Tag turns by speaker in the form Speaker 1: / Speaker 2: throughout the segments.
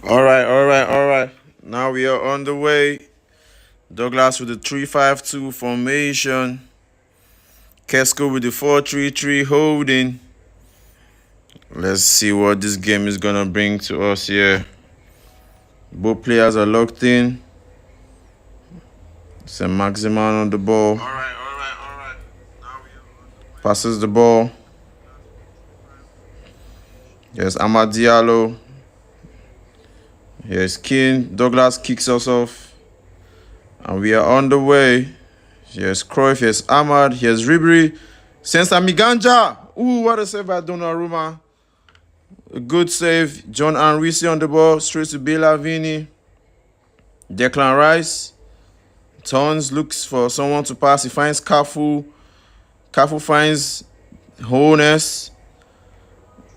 Speaker 1: All right. Now we are on the way. Douglas with the 3-5-2 formation. Kesco with the 4-3-3 holding. Let's see what this game is gonna bring to us here. Both players are locked in. St. Maximan on the ball.
Speaker 2: All right. Now we are
Speaker 1: Passes the ball. Yes, Amad Diallo. Here's Keane. Douglas kicks us off. And we are on the way. Here's Cruyff. Here's Ahmad. Here's Ribery. Sensa Miganja. Ooh, what a save by Donnarumma. A good save. John Henrici on the ball. Straight to Bellavini. Declan Rice. Turns, looks for someone to pass. He finds Cafu. Cafu finds Hones.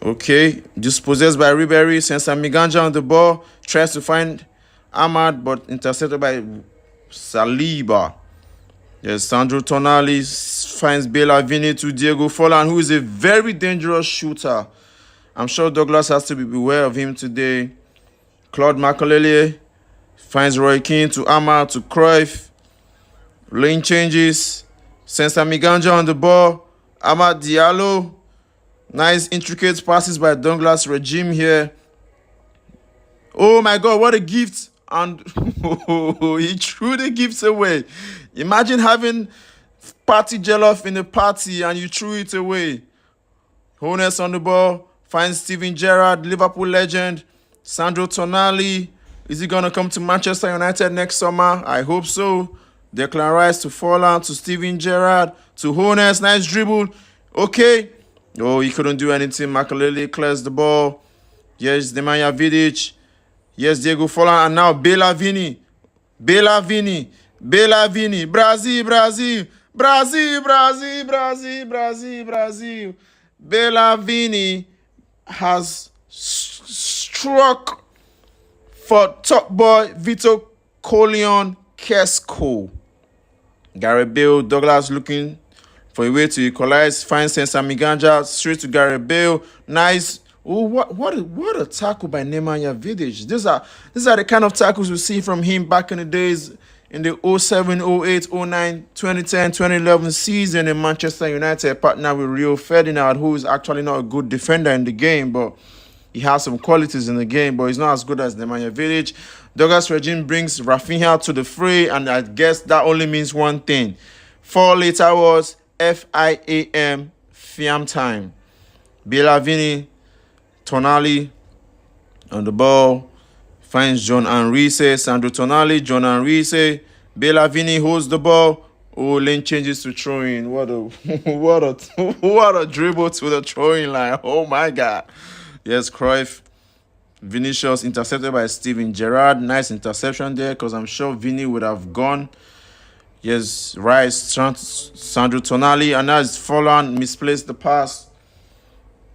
Speaker 1: Okay. Dispossessed by Ribery. Sensa Miganja on the ball. Tries to find Ahmad, but intercepted by Saliba. Yes, Sandro Tonali finds Bellavini to Diego Forlan, who is a very dangerous shooter. I'm sure Douglas has to be aware of him today. Claude Makelele finds Roy Keane to Ahmad to Cruyff. Lane changes. Sensa Miganja on the ball. Amad Diallo. Nice intricate passes by Douglas regime here. Oh my God, what a gift. And he threw the gifts away. Imagine having party jollof in a party and you threw it away. Hones on the ball. Finds Steven Gerrard, Liverpool legend. Sandro Tonali. Is he going to come to Manchester United next summer? I hope so. Declan Rice to Forlan, to Steven Gerrard, to Hones. Nice dribble. Okay. Oh, he couldn't do anything. Makelele clears the ball. Yes, Nemanja Vidic. Yes, Diego Forlan. And now Bellavini. Bellavini. Brazil. Bellavini has struck for top boy Vitor Colion Kesco. Gareth Bale, Douglas looking for a way to equalize. Finds Sensa Miganja straight to Gareth Bale. Nice. Oh, what a tackle by Nemanja Vidic. These are the kind of tackles we see from him back in the days in the 07, 08, 09, 2010, 2011 season in Manchester United, partner with Rio Ferdinand, who is actually not a good defender in the game, but he has some qualities in the game, but he's not as good as Nemanja Vidic. Douglas regime brings Rafinha to the fray, and I guess that only means one thing. 4 late hours, FIAM, Fiam time. Bellavini, Tonali on the ball. Finds John Henrici, Sandro Tonali, John Henrici. Bellavini holds the ball. Oh, lane changes to throwing. What a dribble to the throwing line. Oh my God. Yes, Cruyff. Vinicius intercepted by Steven Gerrard. Nice interception there, because I'm sure Vini would have gone. Yes, Rice, Sandro Tonali, and now it's Forlan misplaced the pass.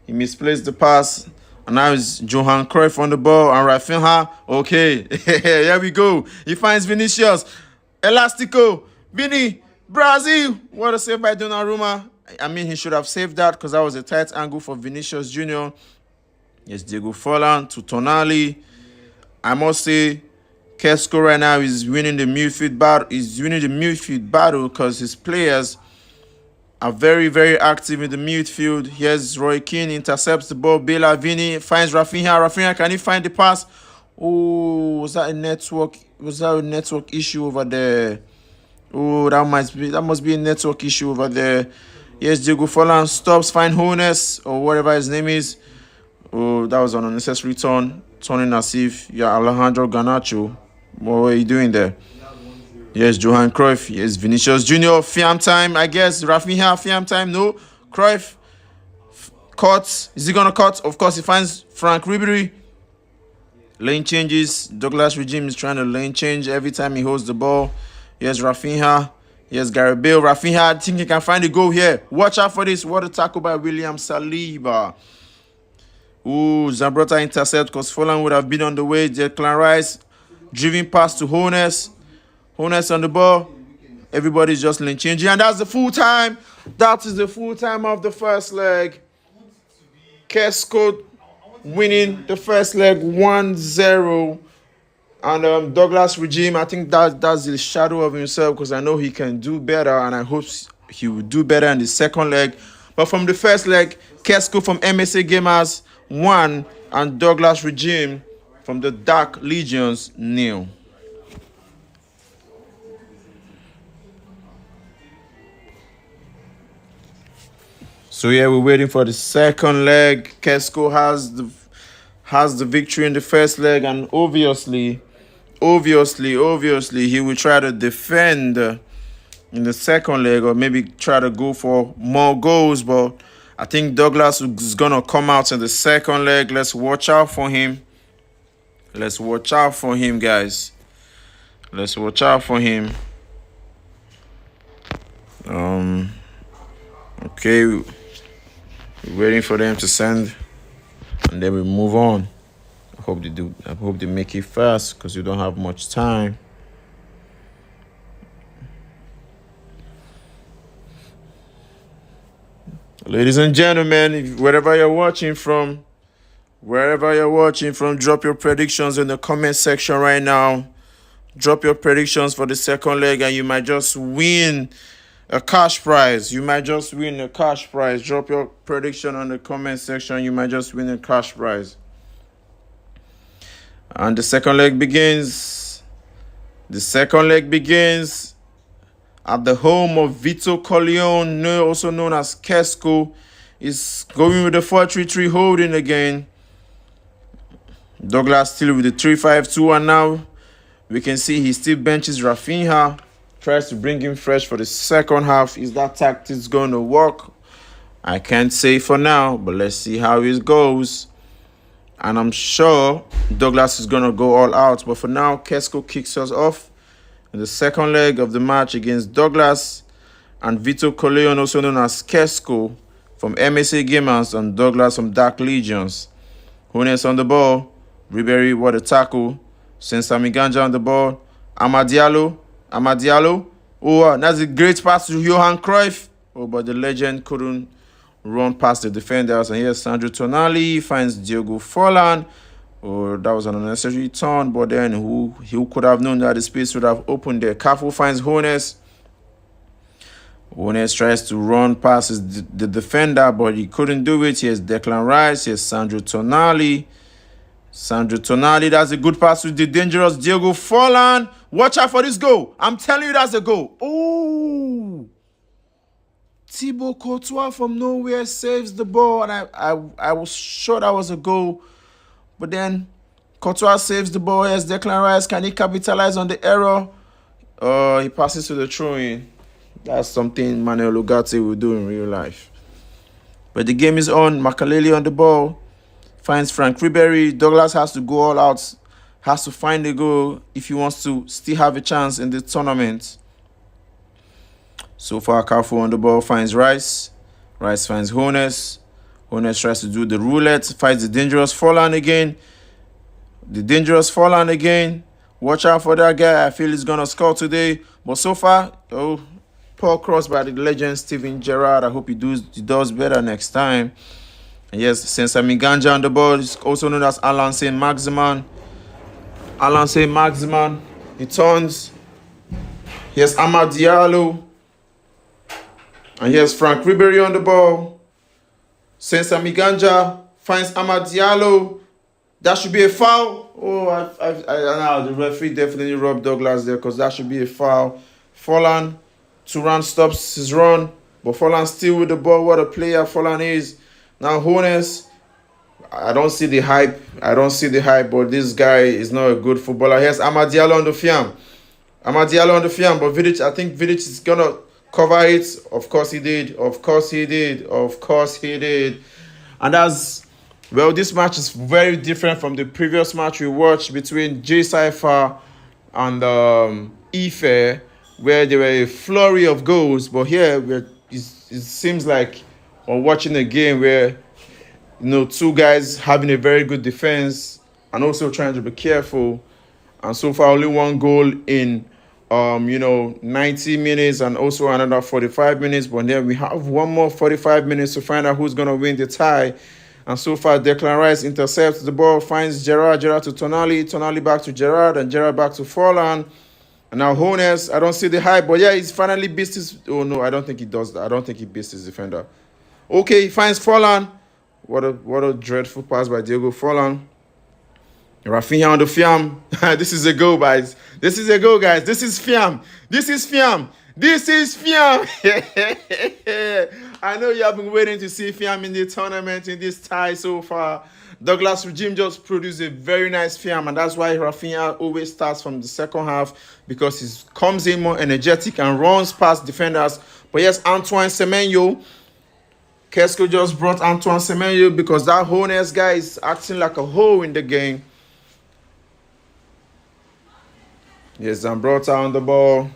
Speaker 1: He misplaced the pass. And now it's Johan Cruyff on the ball and Rafinha. Okay, here we go. He finds Vinicius. Elastico. Vini. Brazil. What a save by Donnarumma. I mean, he should have saved that because that was a tight angle for Vinicius Jr. Yes, Diego Forlan to Tonali. I must say, Kesco right now is winning the midfield battle. He's winning the midfield battle because his players are very, very active in the midfield. Here's Roy Keane, intercepts the ball. Bellavini finds Rafinha. Rafinha, can he find the pass? Oh, was that a network issue over there? Oh, that must be a network issue over there. Yes, Diego Forlan stops, find Hones or whatever his name is. Oh, that was an unnecessary turn. Turning as if you're Alejandro Garnacho. What were you doing there? Yes, Johan Cruyff. Yes, Vinicius Jr. Fiam time, I guess. Rafinha, Fiam time. No. Cruyff. Cut. Is he going to cut? Of course, he finds Frank Ribery. Lane changes. Douglas regime is trying to lane change every time he holds the ball. Yes, Rafinha. Yes, Gareth Bale. Rafinha, I think he can find a goal here. Watch out for this. What a tackle by William Saliba. Ooh, Zambrota intercept because Forlan would have been on the way. Declan Rice. Driven pass to Hones. Hones on the ball. Everybody's just lane changing. And that's the full time. That is the full time of the first leg. Kesco winning the first leg 1-0. And Douglas Regime, I think that's the shadow of himself, because I know he can do better, and I hope he will do better in the second leg. But from the first leg, Kesko from MSA Gamers won, and Douglas Regime from the Dark Legions 0. So yeah, we're waiting for the second leg. Kesko has the victory in the first leg, and obviously, he will try to defend in the second leg, or maybe try to go for more goals. But I think Douglas is gonna come out in the second leg. Let's watch out for him. Let's watch out for him, guys. Let's watch out for him. Okay, we're waiting for them to send, and then we move on. I hope they do. I hope they make it fast, because we don't have much time. Ladies and gentlemen, wherever you're watching from, drop your predictions in the comment section right now. Drop your predictions for the second leg, and you might just win a cash prize. Drop your prediction on the comment section. You might just win a cash prize. And the second leg begins. At the home of Vito Corleone, also known as Kesko, is going with the 4-3-3 holding again. Douglas still with the 3-5-2, and now we can see he still benches Rafinha, tries to bring him fresh for the second half. Is that tactics going to work? I can't say for now, but let's see how it goes. And I'm sure Douglas is going to go all out. But for now, Kesko kicks us off in the second leg of the match against Douglas and Vito Corleone, also known as Kesko from MSA Gamers, and Douglas from Dark Legions. Hunes on the ball. Ribery, what a tackle. Sensami Ganja on the ball. Amadialo. Oh, that's a great pass to Johan Cruyff. Oh, but the legend couldn't run past the defenders. And here's Sandro Tonali finds Diogo Forlan. Oh, that was an unnecessary turn, but then who could have known that the space would have opened there? Cafu finds Hones. Hones tries to run past the defender, but he couldn't do it. Here's Declan Rice. Here's Sandro Tonali. That's a good pass to the dangerous Diogo Forlan. Watch out for this goal. I'm telling you, that's a goal. Oh! Thibaut Courtois from nowhere saves the ball, and I was sure that was a goal. But then Courtois saves the ball. Yes, Declan Rice, can he capitalize on the error? He passes to the throw-in. That's something Manuel Ugarte will do in real life. But the game is on. Makaleli on the ball. Finds Frank Ribery. Douglas has to go all out. Has to find a goal if he wants to still have a chance in the tournament. So far, Cafu on the ball finds Rice. Rice finds Hones. Hones tries to do the roulette. Fights the dangerous Forlan again. Watch out for that guy. I feel he's going to score today. But so far, poor cross by the legend Steven Gerrard. I hope he does better next time. And yes, Sensami Ganja on the ball. He's also known as Alan Saint-Maximin. He turns. Here's Amad Diallo. And here's Frank Ribery on the ball. Sensami Ganja finds Amad Diallo. That should be a foul. Oh, I know the referee definitely robbed Douglas there, because that should be a foul. Forlan, Turan stops his run, but Forlan still with the ball. What a player Forlan is. Now Hones, I don't see the hype, but this guy is not a good footballer. Here's Amad Diallo on the fiam. But Vidic, I think Vidic is going to cover it. Of course he did. And well, this match is very different from the previous match we watched between J Cypher and Ife, where there were a flurry of goals. But here, it seems like we're watching a game where, two guys having a very good defense and also trying to be careful. And so far, only one goal in 90 minutes and also another 45 minutes. But then we have one more 45 minutes to find out who's going to win the tie. And so far, Declan Rice intercepts the ball, finds Gerrard, Gerrard to Tonali, Tonali back to Gerrard, and Gerrard back to Forlan. And now Hones, I don't see the hype, but yeah, he's finally beats his. Oh no, I don't think he does that. I don't think he beats his defender. Okay, he finds Forlan. What a dreadful pass by Diego Forlan. Rafinha on the Fiam. This is a goal, guys. This is a goal, guys. This is Fiam. This is Fiam. This is Fiam. I know you have been waiting to see Fiam in the tournament in this tie so far. Douglas Regime just produced a very nice Fiam, and that's why Rafinha always starts from the second half, because he comes in more energetic and runs past defenders. But yes, Antoine Semenyo. Kesco just brought Antoine Semenyo because that Hones guy is acting like a hoe in the game. Yes, Zambrota on the ball.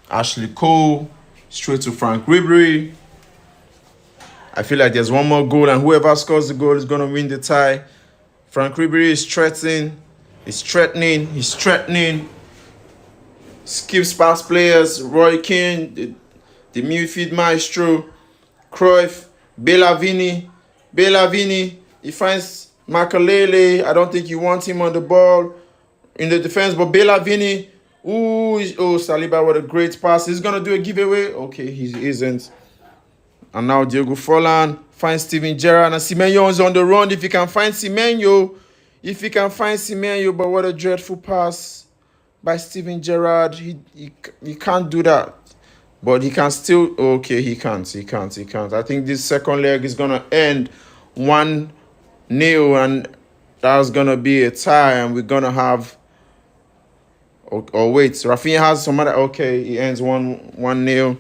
Speaker 1: Ashley Cole. Straight to Frank Ribery. I feel like there's one more goal, and whoever scores the goal is going to win the tie. Frank Ribery is threatening. He's threatening. Skips past players. Roy Keane, the midfield maestro. Cruyff. Bellavini. He finds Makalele. I don't think you want him on the ball in the defense, but Bellavini, Saliba, what a great pass. He's going to do a giveaway. Okay, he isn't. And now Diego Forlan finds Steven Gerrard, and Semenyo is on the run. If he can find Semenyo, but what a dreadful pass by Steven Gerrard. He can't do that. But he can still, okay, he can't. I think this second leg is going to end 1-0, and that's going to be a tie, and we're going to have. Oh wait, Rafinha has some other. Okay, he ends 1-0.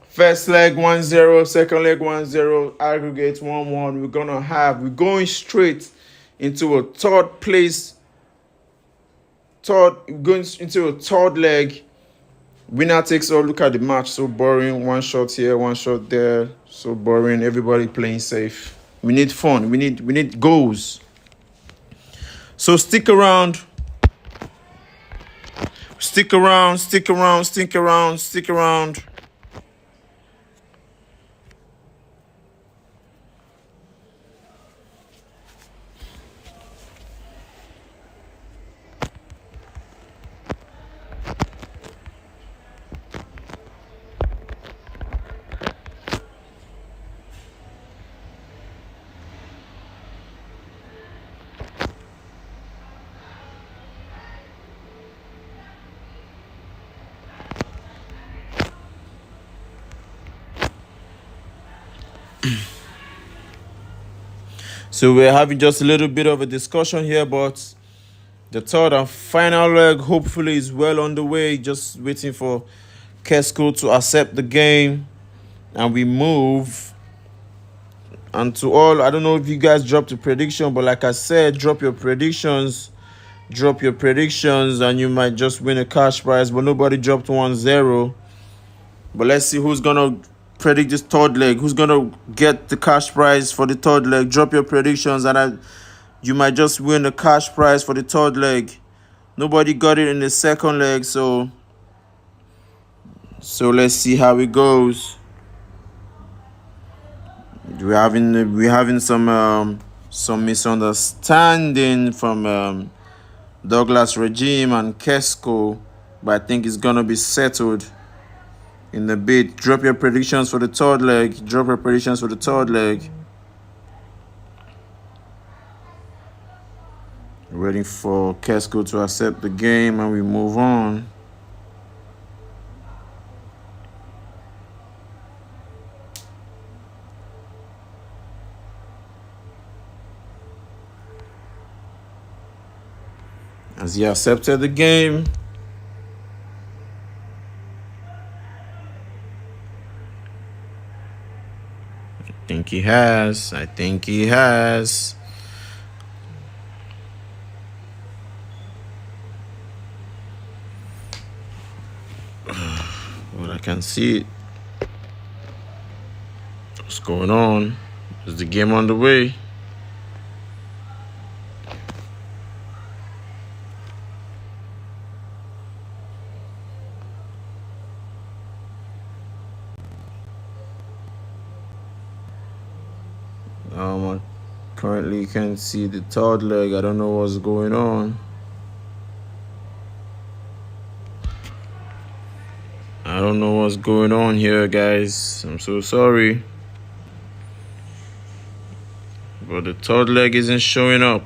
Speaker 1: First leg 1-0, second leg 1-0, aggregate 1-1. We're going straight into a third leg. Winner takes all. Look at the match, so boring. One shot here, one shot there, so boring. Everybody playing safe. We need fun. We need goals. So stick around. Stick around. So we're having just a little bit of a discussion here, but the third and final leg hopefully is well on the way. Just waiting for Kesco to accept the game, and we move. And to all, I don't know if you guys dropped a prediction, but like I said, drop your predictions, and you might just win a cash prize. But nobody dropped 1-0. But let's see who's gonna predict this third leg. Who's gonna get the cash prize for the third leg? Drop your predictions, and you might just win the cash prize for the third leg. Nobody got it in the second leg, so let's see how it goes. We're having some misunderstanding from Douglas Regime and Kesco, but I think it's gonna be settled in a bit. Drop your predictions for the third leg. Waiting for Kesco to accept the game, and we move on. Has he accepted the game? I think he has. Well, I can see it. What's going on? Is the game on the way? Currently, you can't see the third leg. I don't know what's going on. I don't know what's going on here, guys. I'm so sorry. But the third leg isn't showing up.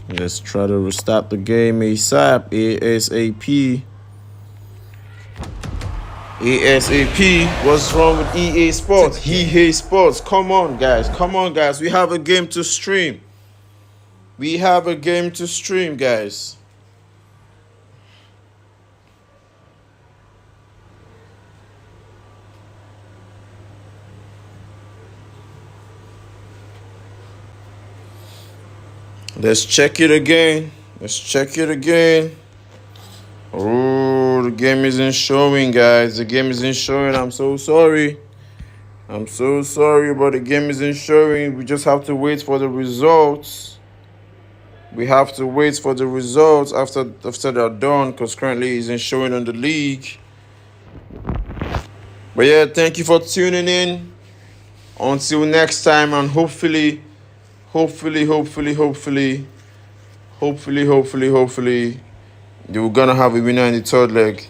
Speaker 1: Let's try to restart the game ASAP. ASAP. ASAP. What's wrong with EA Sports? EA Sports. Come on, guys. Come on, guys. We have a game to stream. We have a game to stream, guys. Let's check it again. Let's check it again. Oh, the game isn't showing, guys. The game isn't showing. I'm so sorry. I'm so sorry, but the game isn't showing. We just have to wait for the results. We have to wait for the results after they're done, because currently it isn't showing on the league. But yeah, thank you for tuning in. Until next time, and hopefully, you're gonna have a winner in the third leg.